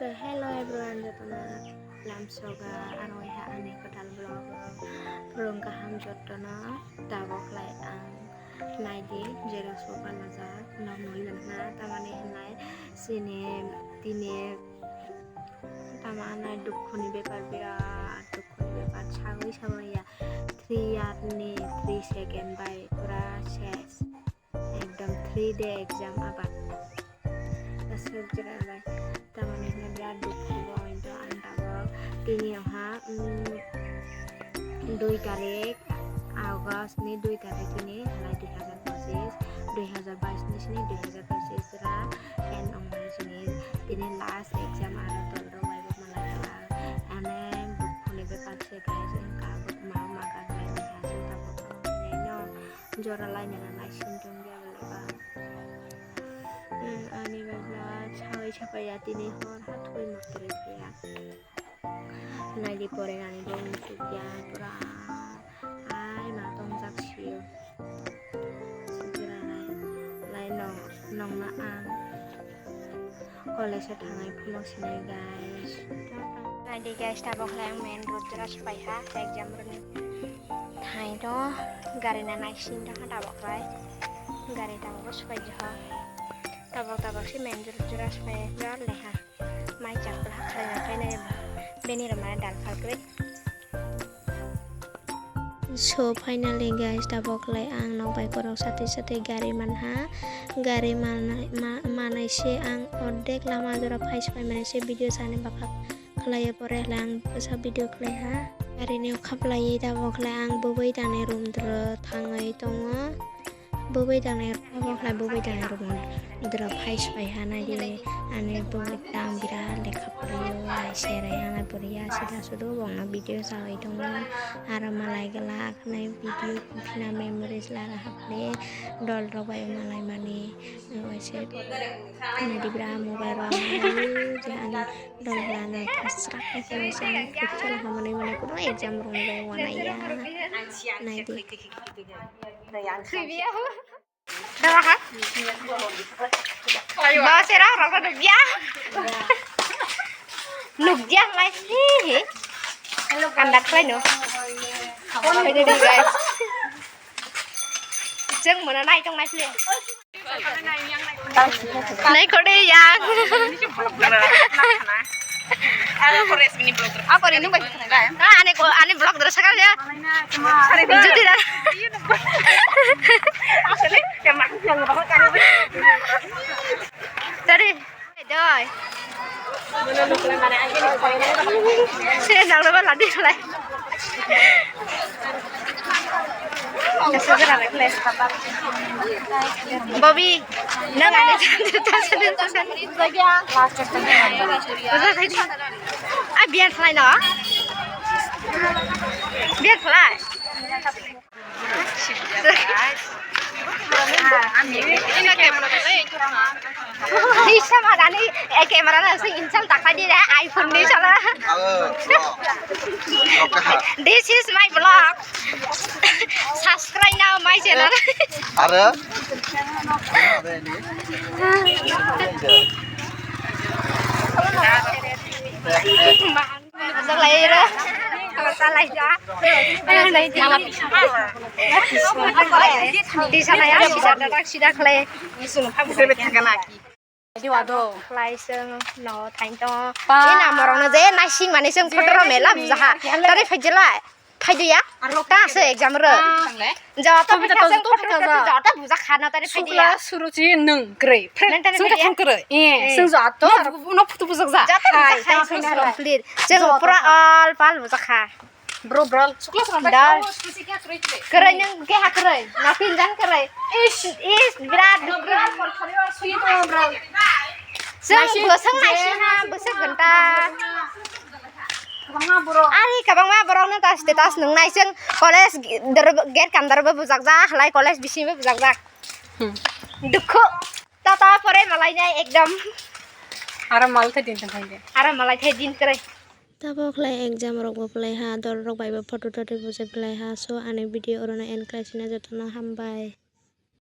So hello everyone, jatona lamsoga aroi ha ani kodal vlog purung kaham jotona tabok lai ang naidi jera soba lazak nom noi na tamani hanai sine tine tamana dukhoni bepar birat dukhoni bepar chagoi samaya 3 yarni 3 second by pura ses ekdom 3 day exam abat asal jera lai tamani na birat dukhu boindo antabok tini ha 2 tarik Agust ni 2 tarik ini halai 2022 ni sini 2025 ra and online sini tini last exam ada tolro wai malai la ane dukhoni bepar se guys engka mau makan lai ni hasil tabok neno jora lai na lai sintung dia bela ani bela chawai chapaya tini hor hatoi makre ya nai di pore ani dong ya pura ai ma tong jak siu segera lai nong na ang college thangai phulok sini guys nai di guys tabok lai main road jara sapai ha exam roni thai do gari na nai sin da tabok lai gari tabok sapai jo tabok si main road jara sapai jar leha mai jak lah khai na beni ramai dal phakre so finally guys tabok lai ang nok bai korok sate gari manha gari manai se ang odek lama jora phai sapai manai se video sane bakak khlai pore lang sa video khlai ha gari ne khaplai tabok lai ang boboi dane room dro thangai tongo boboi dane tabok lai boboi dane room dro phai sapai ha nai di ane boboi dang bira lekha poriyo ai serai ana poriya sida sudo bongna video sai tongo ara malai galak nai video phina memories la haple dol ro bai malai mani oise ani di bra mobile ro je ani dol la na khasrak ke oise futsal hamane mane kuno exam room bai wanai ya nai di Đâu hả? Ba xe đó rồi có được giá. Lục giá lại hí. Ăn đặt lại nữa. Phải đi guys. Chân mà nó này trong này liền. Này có đi yang. Apa ini baik enggak ya? Aneh vlog terus sekali ya. Jadi dah. Asli ya mak yang ngomong kan. Tadi. Doi. Saya nak lepas lagi lah. Segera kelas Bobby, nang ane tasan lagi ah. Ah biar fly no? Biar fly. Bisa mana nih? Kamera langsung install tak aja deh iPhone nih salah. This is my vlog. Subscribe now my channel. Ada? Masuk lagi dah. Kalau salah ya. Di sana ya sudah kelai. Di waduh, kelai seng no thain to. Ini nama orang je nasi mana seng foto melam zaha. Tadi fajilah. Faji ya? Ta se exam re. Jawab kita seng foto jawab buza khana tadi faji ya. 수루지 능 그래. 승가 그래. 예. 승자 또 너부터 부석자. Jawab buza khana complete. Jeng pura all pal buza kha. Bro bro. Sukla sampai kamu spesifiknya kere. Kere yang ke hak kere. Natin jan kere. Is berat berat. Sweet bro. Seng buseng nasi ha buseng genta. Ari kabang ma borong na tas nung nai seng college get kandar be buzak jak lai college bisi be buzak jak. Dukho tata pore malai nai ekdam. Aram mal the din thai. Ara malai thai din kere. Tabok lai exam rok play ha dor rok bai photo tote buse play ha so ane video orona en class na jotona hambai.